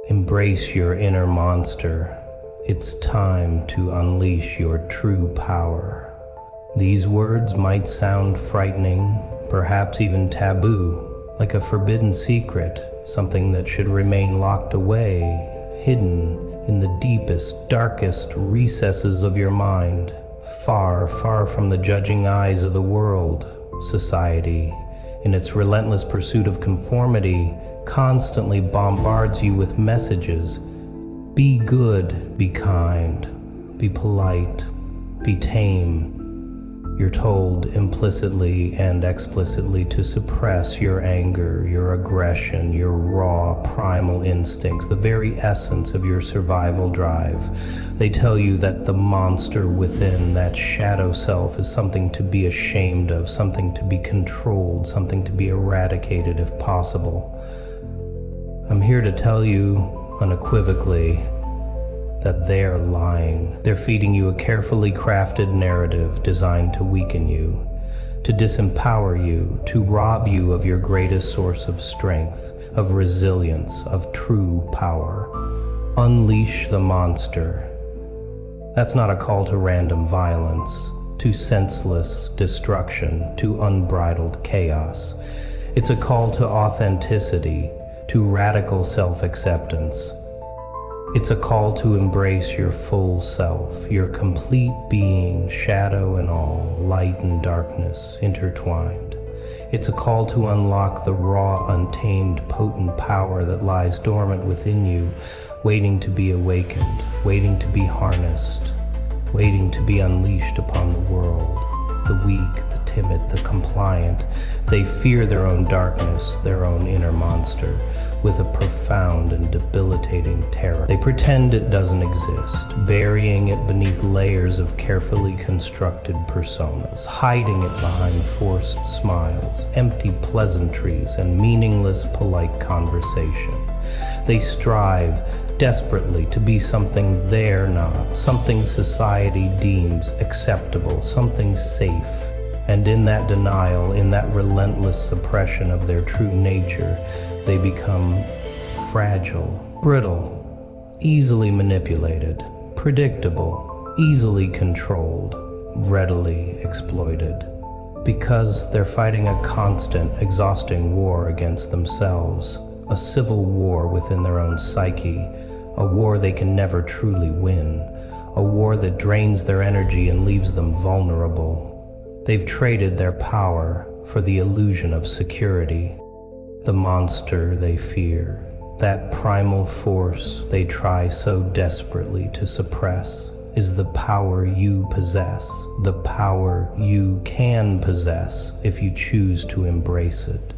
Embrace your inner monster. It's time to unleash your true power. These words might sound frightening, perhaps even taboo, like a forbidden secret, something that should remain locked away, hidden in the deepest, darkest recesses of your mind, far, far from the judging eyes of the world. Society, in its relentless pursuit of conformity, constantly bombards you with messages. Be good, be kind, be polite, be tame. You're told implicitly and explicitly to suppress your anger, your aggression, your raw, primal instincts, the very essence of your survival drive. They tell you that the monster within, that shadow self, is something to be ashamed of, something to be controlled, something to be eradicated if possible. I'm here to tell you unequivocally that they're lying. They're feeding you a carefully crafted narrative designed to weaken you, to disempower you, to rob you of your greatest source of strength, of resilience, of true power. Unleash the monster. That's not a call to random violence, to senseless destruction, to unbridled chaos. It's a call to authenticity, to radical self-acceptance. It's a call to embrace your full self, your complete being, shadow and all, light and darkness intertwined. It's a call to unlock the raw, untamed, potent power that lies dormant within you, waiting to be awakened, waiting to be harnessed, waiting to be unleashed upon the world. The weak, the timid, the compliant, they fear their own darkness, their own inner monster, with a profound and debilitating terror. They pretend it doesn't exist, burying it beneath layers of carefully constructed personas, hiding it behind forced smiles, empty pleasantries, and meaningless polite conversation. They strive desperately to be something they're not, something society deems acceptable, something safe. And in that denial, in that relentless suppression of their true nature, they become fragile, brittle, easily manipulated, predictable, easily controlled, readily exploited. Because they're fighting a constant, exhausting war against themselves, a civil war within their own psyche, a war they can never truly win, a war that drains their energy and leaves them vulnerable. They've traded their power for the illusion of security. The monster they fear, that primal force they try so desperately to suppress, is the power you possess, the power you can possess if you choose to embrace it.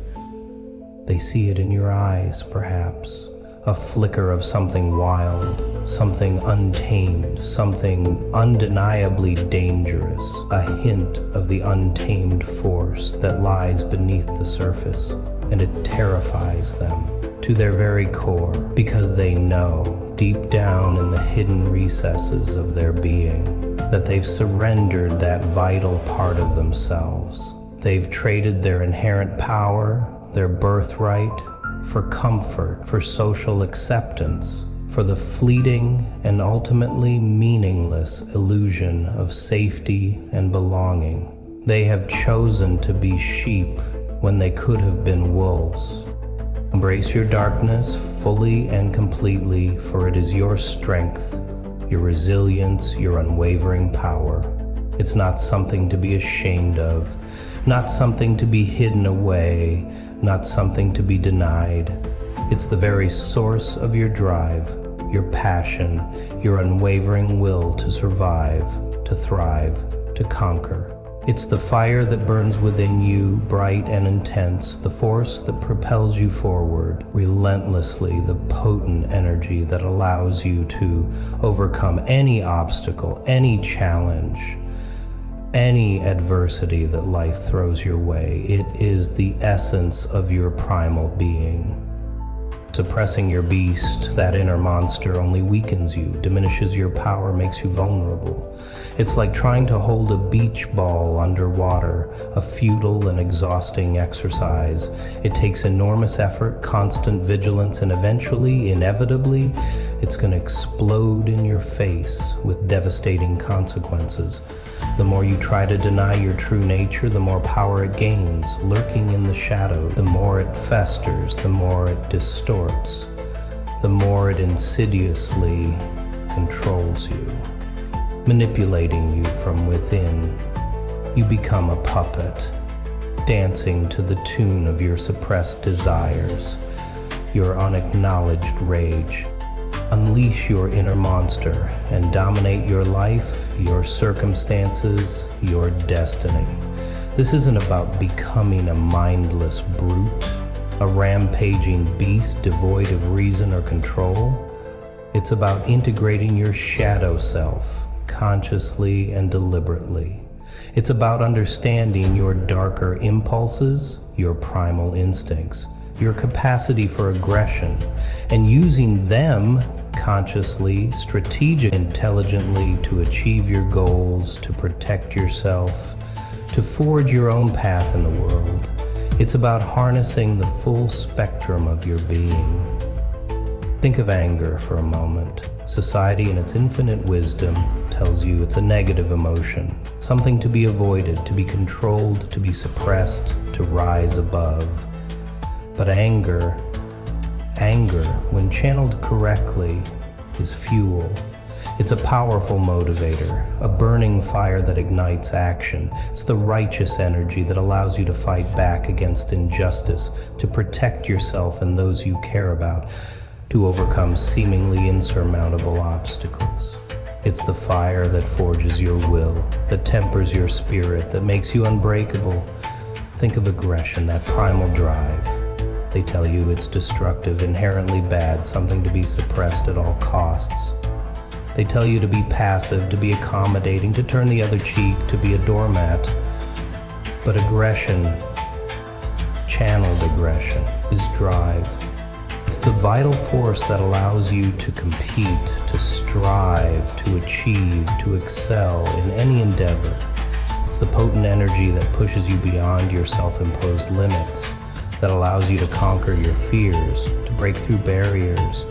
They see it in your eyes, perhaps, a flicker of something wild, something untamed, something undeniably dangerous, a hint of the untamed force that lies beneath the surface, and it terrifies them to their very core, because they know, deep down in the hidden recesses of their being, that they've surrendered that vital part of themselves. They've traded their inherent power, their birthright, for comfort, for social acceptance, for the fleeting and ultimately meaningless illusion of safety and belonging. They have chosen to be sheep when they could have been wolves. Embrace your darkness fully and completely, for it is your strength, your resilience, your unwavering power. It's not something to be ashamed of, not something to be hidden away, not something to be denied. It's the very source of your drive, your passion, your unwavering will to survive, to thrive, to conquer. It's the fire that burns within you, bright and intense, the force that propels you forward relentlessly, the potent energy that allows you to overcome any obstacle, any challenge, any adversity that life throws your way. It is the essence of your primal being. Suppressing your beast, that inner monster, only weakens you, diminishes your power, makes you vulnerable. It's like trying to hold a beach ball underwater, a futile and exhausting exercise. It takes enormous effort, constant vigilance, and eventually, inevitably, it's going to explode in your face with devastating consequences. The more you try to deny your true nature, the more power it gains, lurking in the shadow. The more it festers, the more it distorts, the more it insidiously controls you, manipulating you from within. You become a puppet, dancing to the tune of your suppressed desires, your unacknowledged rage. Unleash your inner monster and dominate your life, your circumstances, your destiny. This isn't about becoming a mindless brute, a rampaging beast devoid of reason or control. It's about integrating your shadow self consciously and deliberately. It's about understanding your darker impulses, your primal instincts, your capacity for aggression, and using them consciously, strategically, intelligently to achieve your goals, to protect yourself, to forge your own path in the world. It's about harnessing the full spectrum of your being. Think of anger for a moment. Society in its infinite wisdom tells you it's a negative emotion, something to be avoided, to be controlled, to be suppressed, to rise above. But anger, when channeled correctly, is fuel. It's a powerful motivator, a burning fire that ignites action. It's the righteous energy that allows you to fight back against injustice, to protect yourself and those you care about, to overcome seemingly insurmountable obstacles. It's the fire that forges your will, that tempers your spirit, that makes you unbreakable. Think of aggression, that primal drive. They tell you it's destructive, inherently bad, something to be suppressed at all costs. They tell you to be passive, to be accommodating, to turn the other cheek, to be a doormat. But aggression, channeled aggression, is drive. It's the vital force that allows you to compete, to strive, to achieve, to excel in any endeavor. It's the potent energy that pushes you beyond your self-imposed limits, that allows you to conquer your fears, to break through barriers,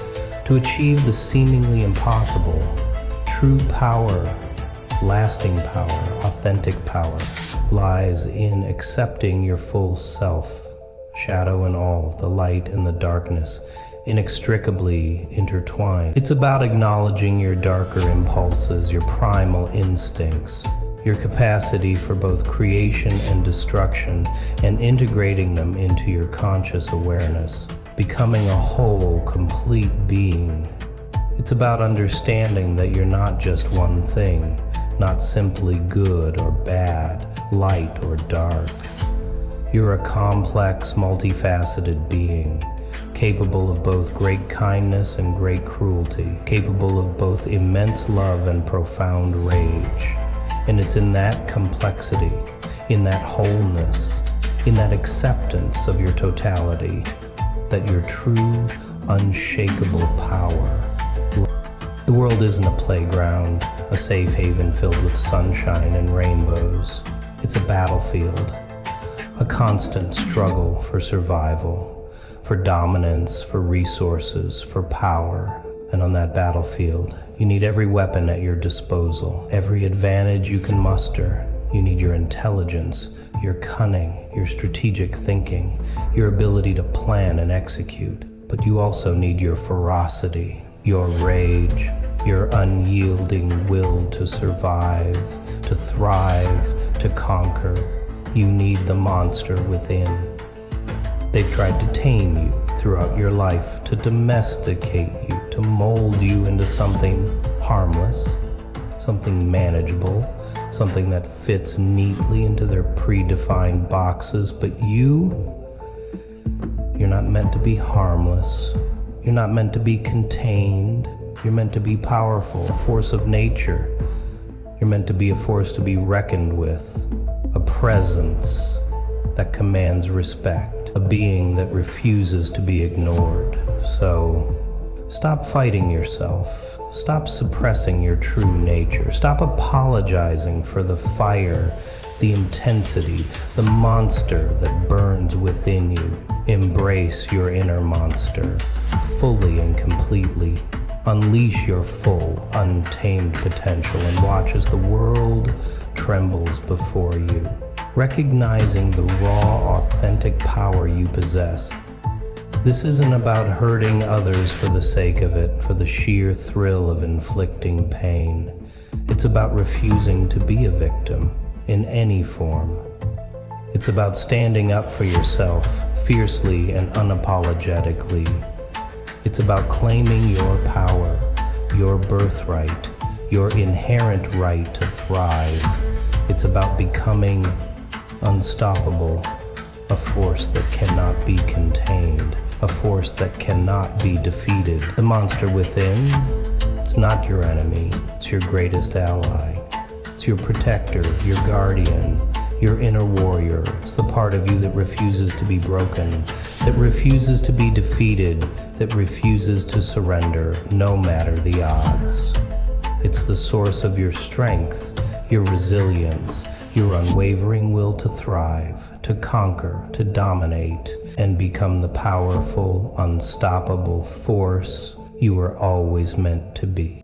to achieve the seemingly impossible. True power, lasting power, authentic power, lies in accepting your full self, shadow and all, the light and the darkness, inextricably intertwined. It's about acknowledging your darker impulses, your primal instincts, your capacity for both creation and destruction, and integrating them into your conscious awareness, becoming a whole, complete being. It's about understanding that you're not just one thing, not simply good or bad, light or dark. You're a complex, multifaceted being, capable of both great kindness and great cruelty, capable of both immense love and profound rage. And it's in that complexity, in that wholeness, in that acceptance of your totality, that your true, unshakable power. The world isn't a playground, a safe haven filled with sunshine and rainbows. It's a battlefield, a constant struggle for survival, for dominance, for resources, for power. And on that battlefield, you need every weapon at your disposal, every advantage you can muster. You need your intelligence, your cunning, your strategic thinking, your ability to plan and execute. But you also need your ferocity, your rage, your unyielding will to survive, to thrive, to conquer. You need the monster within. They've tried to tame you throughout your life, to domesticate you, to mold you into something harmless, something manageable, something that fits neatly into their predefined boxes. But you're not meant to be harmless. You're not meant to be contained. You're meant to be powerful, a force of nature. You're meant to be a force to be reckoned with, a presence that commands respect, a being that refuses to be ignored. So, stop fighting yourself. Stop suppressing your true nature. Stop apologizing for the fire, the intensity, the monster that burns within you. Embrace your inner monster, fully and completely. Unleash your full, untamed potential and watch as the world trembles before you, recognizing the raw, authentic power you possess. This isn't about hurting others for the sake of it, for the sheer thrill of inflicting pain. It's about refusing to be a victim in any form. It's about standing up for yourself fiercely and unapologetically. It's about claiming your power, your birthright, your inherent right to thrive. It's about becoming unstoppable, a force that cannot be contained, a force that cannot be defeated. The monster within, it's not your enemy, it's your greatest ally. It's your protector, your guardian, your inner warrior. It's the part of you that refuses to be broken, that refuses to be defeated, that refuses to surrender, no matter the odds. It's the source of your strength, your resilience, your unwavering will to thrive, to conquer, to dominate, and become the powerful, unstoppable force you were always meant to be.